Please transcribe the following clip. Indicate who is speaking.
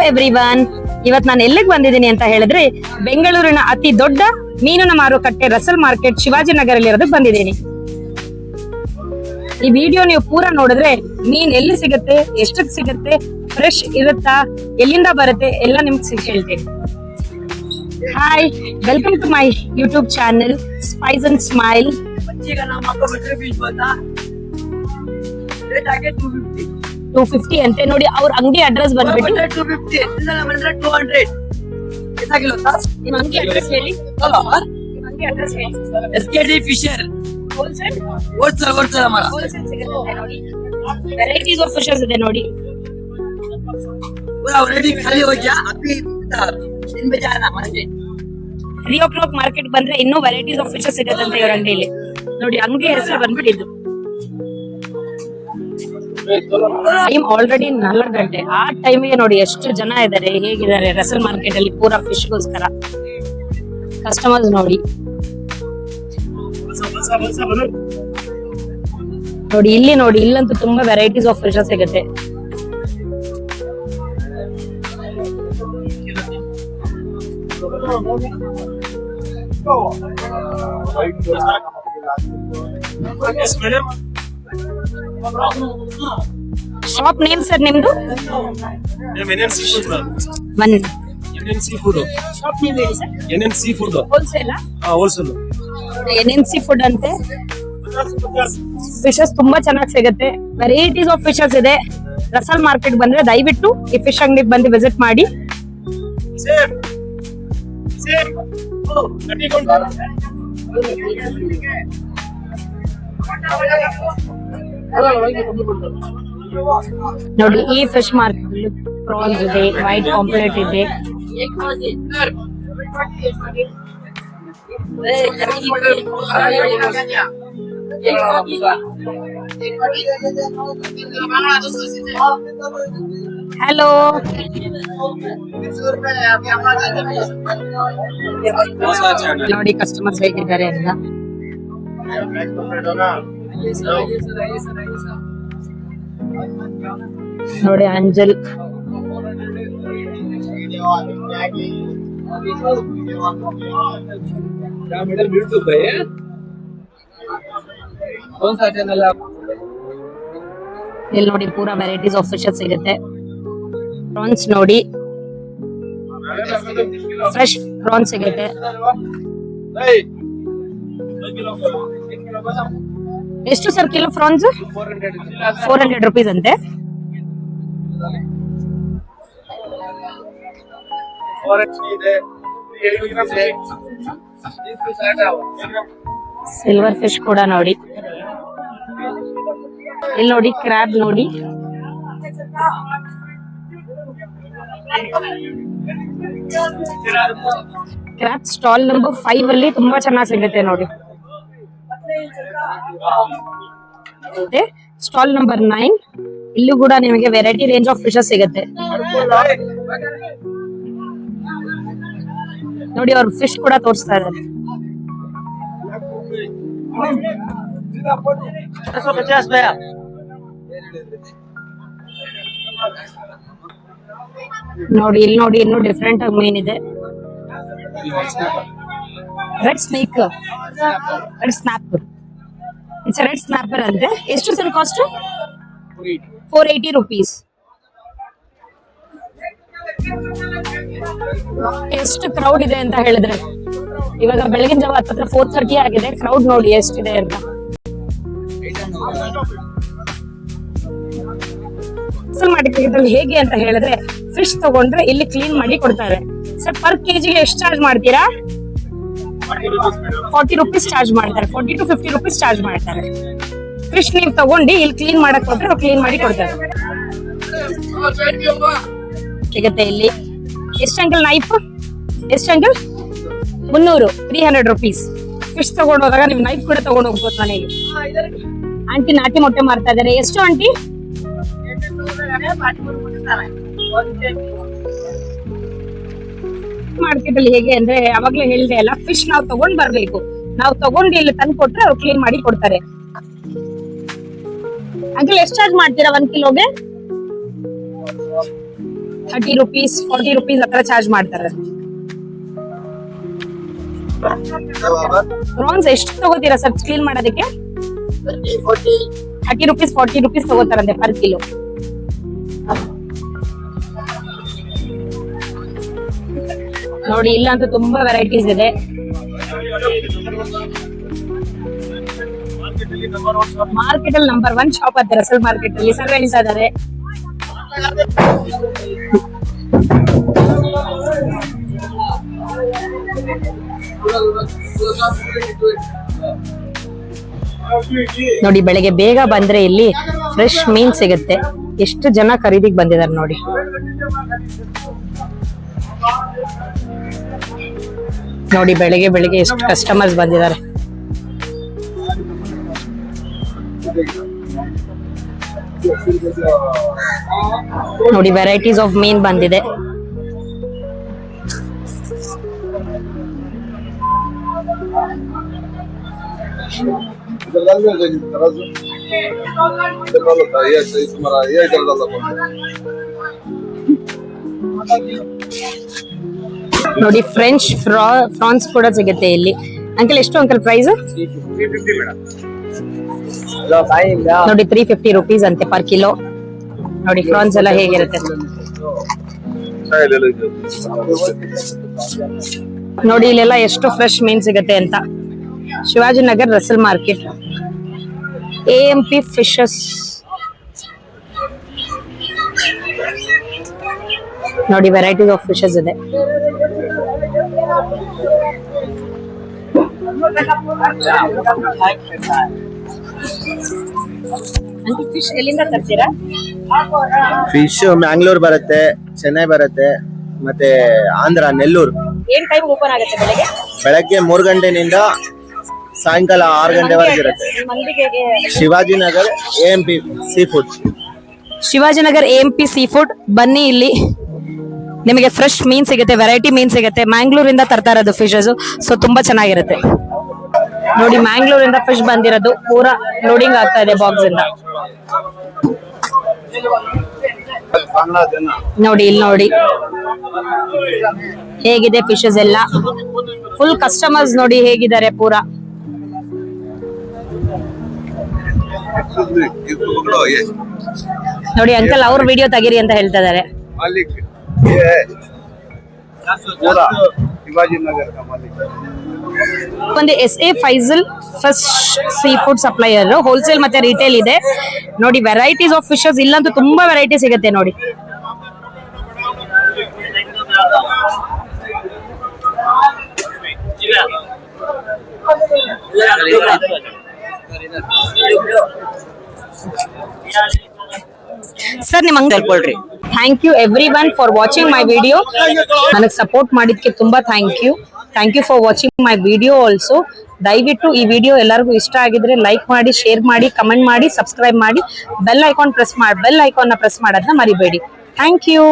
Speaker 1: Everyone, ಇವತ್ ನಾನು ಎಲ್ಲಿಗೆ ಬಂದಿದ್ದೀನಿ ಅಂತ ಹೇಳಿದ್ರೆ ಬೆಂಗಳೂರಿನ ಅತಿ ದೊಡ್ಡ ಮೀನಿನ ಮಾರುಕಟ್ಟೆ ರಸಲ್ ಮಾರ್ಕೆಟ್ ಶಿವಾಜಿನಗರಲ್ಲಿ ಇರೋದಕ್ಕೆ ಬಂದಿದ್ದೀನಿ. ಈ ವಿಡಿಯೋ ನೀವು ಪೂರ ನೋಡಿದ್ರೆ ಮೀನ್ ಎಲ್ಲಿ ಸಿಗುತ್ತೆ, ಎಷ್ಟಕ್ಕೆ ಸಿಗುತ್ತೆ, ಫ್ರೆಶ್ ಇರುತ್ತಾ, ಎಲ್ಲಿಂದ ಬರುತ್ತೆ ಎಲ್ಲ ನಿಮ್ಗೆ ಹೇಳ್ತೀನಿ. Hi, welcome to my YouTube channel spice and smile. 250 ಅಂತೆ ನೋಡಿ. ಅವ್ರ ಅಂಗಡಿ ಅಡ್ರೆಸ್ ಬಂದ್ಬಿಟ್ಟು
Speaker 2: 250
Speaker 1: ನಿಮ್ ಅಂಗಡಿ ಅಡ್ರೆಸ್ ಹೇಳಿ.
Speaker 2: SKD ಫಿಶರ್
Speaker 1: ಹೋಲ್ಸೇಲ್
Speaker 2: ಹಮಾರಾ
Speaker 1: ಹೋಲ್ಸೇಲ್ ಸಿಗುತ್ತೆ ನೋಡಿ. ವೆರೈಟೀಸ್ ಆಫ್ ಫಿಶಸ್ ಇದೆ ನೋಡಿ.
Speaker 2: पूरा ऑलरेडी खाली हो गया, अभी 3 बजे आना मार्केट.
Speaker 1: 3 o'clock ಮಾರ್ಕೆಟ್ ಬಂದ್ರೆ ಇನ್ನೂ ವೆರೈಟೀಸ್ ಆಫ್ ಫಿಶಸ್ ಸಿಗುತ್ತೆ ಅಂತ ಇವ್ರ ಅಂಗಡಿಯಲ್ಲಿ ನೋಡಿ. ಅಂಗಡಿ ಹೆಸರು ಬಂದ್ಬಿಟ್ಟಿದ್ದು. ಟೈಮ್ ಆಲ್ರೆಡಿ 4 ಗಂಟೆ. ಆ ಟೈಮಿಗೆ ನೋಡಿ ಎಷ್ಟು ಜನ ಇದ್ದಾರೆ, ಹೇಗಿದ್ದಾರೆ ರಸಲ್ ಮಾರ್ಕೆಟ್ ಅಲ್ಲಿ ಪೂರಾ ಫಿಶ್ಗೋಸ್ಕರ ಕಸ್ಟಮರ್ಸ್ ನೋಡಿ. ನೋಡಿ ಇಲ್ಲಿ ನೋಡಿ, ಇಲ್ಲಂತೂ ತುಂಬಾ ವೆರೈಟೀಸ್ ಆಫ್ ಫಿಶಸ್ ಸಿಗುತ್ತೆ. ಶಾಪ್ ನೇಮ್ ಸರ್ ನಿಮ್ದು? ಶಾಪ್ ನೇಮ್ ಹೇಳಿ sir.
Speaker 3: NNC food
Speaker 1: wholesale
Speaker 3: wholesale.
Speaker 1: NNC food ಅಂತೆ. ಫಿಶಸ್ ತುಂಬಾ ಚೆನ್ನಾಗಿ ಸಿಗುತ್ತೆ. ವೆರೈಟೀಸ್ ಆಫ್ ಫಿಶಸ್ ಇದೆ. ರಸಲ್ ಮಾರ್ಕೆಟ್ ಬಂದ್ರೆ ದಯವಿಟ್ಟು ಈ ಫಿಶ್ ಅಂಗಡಿಗೆ ಬಂದು ವಿಸಿಟ್ ಮಾಡಿ. ನೋಡಿ ಈ ಫಿಶ್ ಮಾರ್ಕೆಟ್ ಪ್ರಾನ್ಸ್ ಇದೆ, ವೈಟ್ ಪಾಂಪ್ಲೆಟ್ ಇದೆ. ಹಲೋ, ನೋಡಿ ಕಸ್ಟಮರ್ಸ್ ಹೇಗಿದ್ದಾರೆ ಅಂತ. ನೋಡಿ ಅಂಜಲ್, ಇಲ್ಲಿ ನೋಡಿ ಪೂರಾ ವೆರೈಟೀಸ್ ಆಫ್ ಫಿಶಸ್ ಸಿಗುತ್ತೆ. ಪ್ರಾನ್ಸ್ ನೋಡಿ, ಫ್ರೆಶ್ ಪ್ರಾನ್ಸ್ ಸಿಗುತ್ತೆ. ಎಷ್ಟು ಸರ್ ಕಿಲೋ ಪ್ರಾನ್ಸ್? 400 rupees ಅಂತೆ. ಸಿಲ್ವರ್ ಫಿಶ್ ಕೂಡ ನೋಡಿ. ಇಲ್ಲಿ ನೋಡಿ ಕ್ರ್ಯಾಬ್ ನೋಡಿ. ಕ್ರ್ಯಾಬ್ ಸ್ಟಾಲ್ ನಂಬರ್ 5 ಅಲ್ಲಿ ತುಂಬಾ ಚೆನ್ನಾಗಿ ಸಿಗುತ್ತೆ ನೋಡಿ. ಸ್ಟಾಲ್ ನಂಬರ್ 9 ಇಲ್ಲೂ ಕೂಡ ನಿಮಗೆ ವೆರೈಟಿ ರೇಂಜ್ ಆಫ್ ಫಿಶಸ್ ಸಿಗುತ್ತೆ ನೋಡಿ. ಅವ್ರ ಫಿಶ್ ಕೂಡ ತೋರಿಸ್ತಾ ಇದ್ದಾರೆ. ನೋಡಿ ಇಲ್ಲಿ ನೋಡಿ, ಇನ್ನೂ ಡಿಫ್ರೆಂಟ್ ಆಗಿ ಮೀನ್ ಇದೆ. Red snake, red snapper. It's red snapper ಅಂತೆ. ಎಷ್ಟು ಸರ್ ಕಾಸ್ಟ್? 480 rupees. ಎಷ್ಟು ಕ್ರೌಡ್ ಇದೆ ಅಂತ ಹೇಳಿದ್ರೆ, ಇವಾಗ ಬೆಳಗಿನ ಜಾವ 4:30 ಆಗಿದೆ. ಕ್ರೌಡ್ ನೋಡಿ ಎಷ್ಟಿದೆ ಅಂತ. ಮಾರ್ಕೆಟ್ ಹೇಗೆ ಅಂತ ಹೇಳಿದ್ರೆ, ಫಿಶ್ ತಗೊಂಡ್ರೆ ಇಲ್ಲಿ ಕ್ಲೀನ್ ಮಾಡಿ ಕೊಡ್ತಾರೆ. ಸರ್ ಪರ್ ಕೆಜಿಗೆ ಎಷ್ಟು ಚಾರ್ಜ್ ಮಾಡ್ತೀರಾ? 40 rupees ಚಾರ್ಜ್ ಮಾಡ್ತಾರೆ. 40 to 50 rupees ಚಾರ್ಜ್ ಮಾಡ್ತಾರೆ. ಫಿಶ್ ನೀವು ತಗೊಂಡು ಇಲ್ಲಿ ಕ್ಲೀನ್ ಮಾಡಕ್ ಹೋದ್ರೆ ಅವ್ರು ಕ್ಲೀನ್ ಮಾಡಿ ಕೊಡ್ತಾರೆ. ಸಿಗುತ್ತೆ ಇಲ್ಲಿ. ಎಷ್ಟು ಅಂಕಲ್ ನೈಫ್? ಎಷ್ಟು ಅಂಕಲ್? 300, 300 rupees. ಫಿಶ್ ತಗೊಂಡು ಹೋದಾಗ ನೀವು ನೈಫ್ ಕೂಡ ತಗೊಂಡು ಹೋಗ್ಬೋದು ಮನೆಗೆ. ಆಂಟಿ ನಾಟಿ ಮೊಟ್ಟೆ ಮಾರ್ತಾ ಇದಾರೆ. ಎಷ್ಟು ಆಂಟಿ? ಮಾರ್ಕೆಟ್ ಅಲ್ಲಿ ಹೇಗೆ ಅಂದ್ರೆ, ಅವಾಗ್ಲೇ ಹೇಳಿದೆ ಅಲ್ಲ, ಫಿಶ್ ನಾವು ತಗೊಂಡ್ ಬರ್ಬೇಕು. ನಾವು ತಗೊಂಡು ಇಲ್ಲಿ ತಂದು ಕೊಟ್ರೆ ಅವ್ರು ಕ್ಲೀನ್ ಮಾಡಿ ಕೊಡ್ತಾರೆ. ಅಂಕಲ್ ಎಷ್ಟು ಚಾರ್ಜ್ ಮಾಡ್ತೀರಾ 1 ಕಿಲೋಗೆ? 30 rupees 40 rupees ಹತ್ರ ಚಾರ್ಜ್ ಮಾಡ್ತಾರೆ. ಪ್ರಾನ್ಸ್ ಎಷ್ಟು ತಗೋತೀರಾ ಸರ್ ಕ್ಲೀನ್ ಮಾಡೋದಕ್ಕೆ? 30 rupees 40 rupees ತಗೋತಾರಂತೆ ಪರ್ ಕಿಲೋ. ನೋಡಿ ಇಲ್ಲಂತೂ ತುಂಬಾ ವೆರೈಟೀಸ್ ಇದೆ. ಮಾರ್ಕೆಟ್ ಅಲ್ಲಿ ನಂಬರ್ 1 ಶಾಪ್ ಅಂತ ರಸಲ್ ಮಾರ್ಕೆಟ್ ಅಲ್ಲಿ ಸರ್ ಹೇಳ್ತಾ ಇದ್ದಾರೆ. ನೋಡಿ ಬೆಳಗ್ಗೆ ಬೇಗ ಬಂದ್ರೆ ಇಲ್ಲಿ ಫ್ರೆಶ್ ಮೀನ್ ಸಿಗುತ್ತೆ. ಎಷ್ಟು ಜನ ಖರೀದಿಗೆ ಬಂದಿದ್ದಾರೆ ನೋಡಿ. ನೋಡಿ ಬೆಳಗ್ಗೆ ಬೆಳಗ್ಗೆ ಎಷ್ಟು ಕಸ್ಟಮರ್ಸ್ ಬಂದಿದ್ದಾರೆ. ನೋಡಿ ವೆರೈಟೀಸ್ ಆಫ್ ಮೀನ್ ಬಂದಿದೆ. ನೋಡಿ ಫ್ರೆಂಚ್ ಫ್ರಾನ್ಸ್ ಕೂಡ ಸಿಗುತ್ತೆ ಇಲ್ಲಿ. ಅಂಕಲ್ ಎಷ್ಟು ಅಂಕಲ್ ಪ್ರೈಸ್? ನೋಡಿ 350 rupees ಅಂತೆ ಪರ್ ಕಿಲೋ. ನೋಡಿ ಫ್ರಾನ್ಸ್ ಎಲ್ಲ ಹೇಗಿರುತ್ತೆ ನೋಡಿ. ಇಲ್ಲೆಲ್ಲ ಎಷ್ಟು ಫ್ರೆಶ್ ಮೀನ್ ಸಿಗುತ್ತೆ ಅಂತ. Shivajinagar Russell market AMP fishes. ನೋಡಿ ವೆರೈಟೀಸ್ ಆಫ್ ಫಿಶಸ್ ಇದೆ. ಫಿಶ್ ಎಲ್ಲಿಂದ ತರ್ತೀರಾ?
Speaker 3: ಫಿಶ್ ಮ್ಯಾಂಗ್ಳೂರ್ ಬರುತ್ತೆ, ಚೆನ್ನೈ ಬರುತ್ತೆ, ಮತ್ತೆ ಆಂಧ್ರ ನೆಲ್ಲೂರು.
Speaker 1: ಏನ್ ಟೈಮ್ ಓಪನ್ ಆಗುತ್ತೆ ಬೆಳಗ್ಗೆ?
Speaker 3: ಬೆಳಗ್ಗೆ 3 ಗಂಟೆನಿಂದ ಸಾಯಂಕಾಲ 6 ಗಂಟೆವರೆಗೆ ಇರುತ್ತೆ. Shivajinagar AMP sea food.
Speaker 1: Shivajinagar AMP sea food ಬನ್ನಿ. ಇಲ್ಲಿ ನಿಮಗೆ ಫ್ರೆಶ್ ಮೀನ್ ಸಿಗುತ್ತೆ, ವೆರೈಟಿ ಮೀನ್ ಸಿಗುತ್ತೆ. ಮ್ಯಾಂಗ್ಳೂರಿಂದ ತರ್ತಾ ಇರೋದು ಫಿಶಸ್, ಸೊ ತುಂಬಾ ಚೆನ್ನಾಗಿರುತ್ತೆ. ನೋಡಿ ಮ್ಯಾಂಗ್ಳೂರಿಂದ ಫಿಶ್ ಬಂದಿರೋದು ಪೂರಾ ಲೋಡಿಂಗ್ ಆಗ್ತಾ ಇದೆ ಬಾಕ್ಸ್ ಇಂದ. ನೋಡಿ ಇಲ್ಲಿ ನೋಡಿ ಹೇಗಿದೆ ಫಿಶಸ್ ಎಲ್ಲ. ಫುಲ್ ಕಸ್ಟಮರ್ಸ್ ನೋಡಿ ಹೇಗಿದ್ದಾರೆ ಪೂರಾ. ನೋಡಿ ಅಂಕಲ್ ಅವ್ರ ವಿಡಿಯೋ ತೆಗೀರಿ ಅಂತ ಹೇಳ್ತಾ ಇದಾರೆ. ಒಂದು SA Faisal first sea food supplier. Wholesale ಮತ್ತೆ ರಿಟೇಲ್ ಇದೆ. ನೋಡಿ ವೆರೈಟೀಸ್ ಆಫ್ ಫಿಶಸ್ ಇಲ್ಲಂತೂ ತುಂಬಾ ವೆರೈಟಿ ಸಿಗುತ್ತೆ ನೋಡಿ. ಸರ್ ನಿಮ್ಮ ಹೇಳ್ಕೊಳ್ರಿ. Thank you everyone for watching my video. ನನಗೆ ಸಪೋರ್ಟ್ ಮಾಡಿದ್ಕೆ ತುಂಬಾ thank you. Thank you for watching my video also. ದಯವಿಟ್ಟು ಈ ವಿಡಿಯೋ ಎಲ್ಲರಿಗೂ ಇಷ್ಟ ಆಗಿದ್ರೆ ಲೈಕ್ ಮಾಡಿ, ಶೇರ್ ಮಾಡಿ, ಕಮೆಂಟ್ ಮಾಡಿ, ಸಬ್ಸ್ಕ್ರೈಬ್ ಮಾಡಿ, ಬೆಲ್ ಐಕಾನ್ ನ ಪ್ರೆಸ್ ಮಾಡೋದನ್ನ ಮರಿಬೇಡಿ. Thank you.